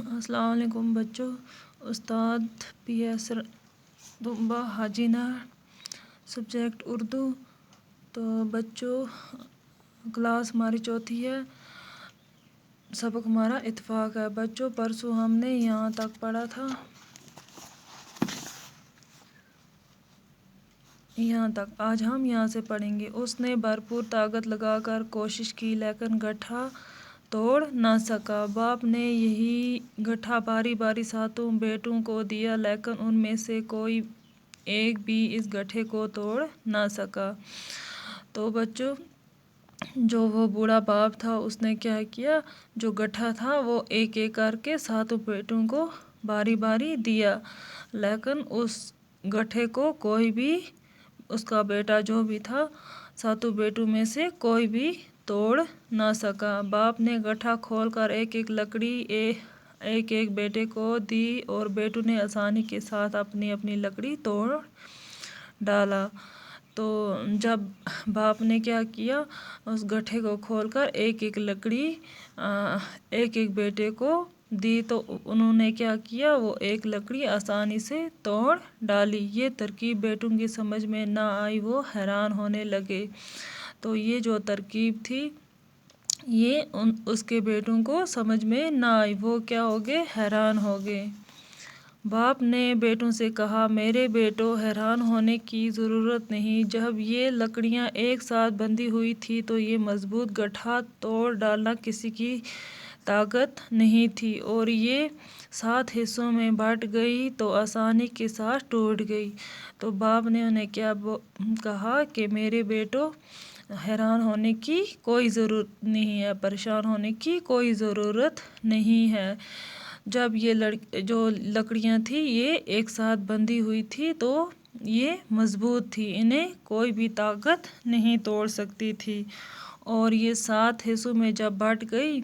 السلام علیکم بچوں، استاد P S Damba حاجینہ، subject Urdu. تو بچوں کلاس ہماری چوتھی ہے، سبق ہمارا اتفاق ہے۔ بچوں پرسوں ہم نے یہاں تک پڑھا تھا، یہاں تک آج ہم یہاں سے پڑھیں گے۔ اس نے بھرپور طاقت لگا کر کوشش کی لیکن گٹھا توڑ نہ سکا۔ باپ نے یہی گٹھا باری باری ساتوں بیٹوں کو دیا لیکن ان میں سے کوئی ایک بھی اس گٹھے کو توڑ نہ سکا۔ تو بچوں جو وہ بوڑھا باپ تھا اس نے کیا کیا، جو گٹھا تھا وہ ایک ایک کر کے ساتوں بیٹوں کو باری باری دیا لیکن اس گٹھے کو کوئی بھی، اس کا بیٹا جو بھی تھا، ساتوں بیٹوں میں سے کوئی بھی توڑ نہ سکا۔ باپ نے گٹھا کھول کر ایک ایک لکڑی ایک ایک بیٹے کو دی اور بیٹوں نے آسانی کے ساتھ اپنی اپنی لکڑی توڑ ڈالا۔ تو جب باپ نے کیا کیا، اس گٹھے کو کھول کر ایک ایک لکڑی ایک ایک بیٹے کو دی تو انہوں نے کیا کیا، وہ ایک لکڑی آسانی سے توڑ ڈالی۔ یہ ترکیب بیٹوں کی سمجھ میں نہ آئی، وہ حیران ہونے لگے۔ تو یہ جو ترکیب تھی یہ اس کے بیٹوں کو سمجھ میں نہ آئی، وہ کیا ہو گئے، حیران ہو گئے۔ باپ نے بیٹوں سے کہا، میرے بیٹو حیران ہونے کی ضرورت نہیں، جب یہ لکڑیاں ایک ساتھ بندھی ہوئی تھی تو یہ مضبوط گٹھا توڑ ڈالنا کسی کی طاقت نہیں تھی، اور یہ 7 حصوں میں بٹ گئی تو آسانی کے ساتھ ٹوٹ گئی۔ تو باپ نے انہیں کیا کہا کہ میرے بیٹو حیران ہونے کی کوئی ضرورت نہیں ہے، پریشان ہونے کی کوئی ضرورت نہیں ہے۔ جب یہ جو لکڑیاں تھیں یہ ایک ساتھ بندھی ہوئی تھی تو یہ مضبوط تھی، انہیں کوئی بھی طاقت نہیں توڑ سکتی تھی، اور یہ 7 حصوں میں جب بٹ گئی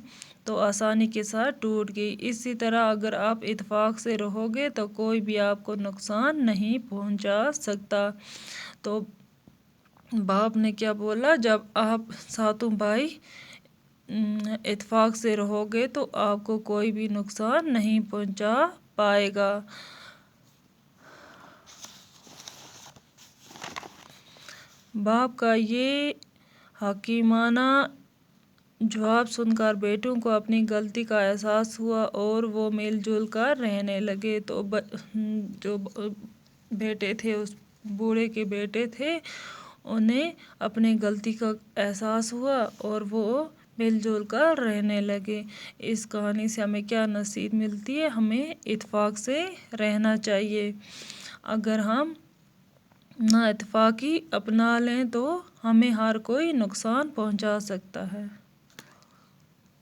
تو آسانی کے ساتھ ٹوٹ گئی۔ اسی طرح اگر آپ اتفاق سے رہو گے تو کوئی بھی آپ کو نقصان نہیں پہنچا سکتا۔ تو باپ نے کیا بولا، جب آپ ساتوں بھائی اتفاق سے رہو گے تو آپ کو کوئی بھی نقصان نہیں پہنچا پائے گا۔ باپ کا یہ حکیمانہ جواب سن کر بیٹوں کو اپنی غلطی کا احساس ہوا اور وہ مل جل کر رہنے لگے۔ تو جو بیٹے تھے، اس بوڑھے کے بیٹے تھے، انہیں اپنی غلطی کا احساس ہوا اور وہ مل جل کر رہنے لگے۔ اس کہانی سے ہمیں کیا نصیحت ملتی ہے، ہمیں اتفاق سے رہنا چاہیے۔ اگر ہم نا اتفاقی اپنا لیں تو ہمیں ہر کوئی نقصان پہنچا سکتا ہے۔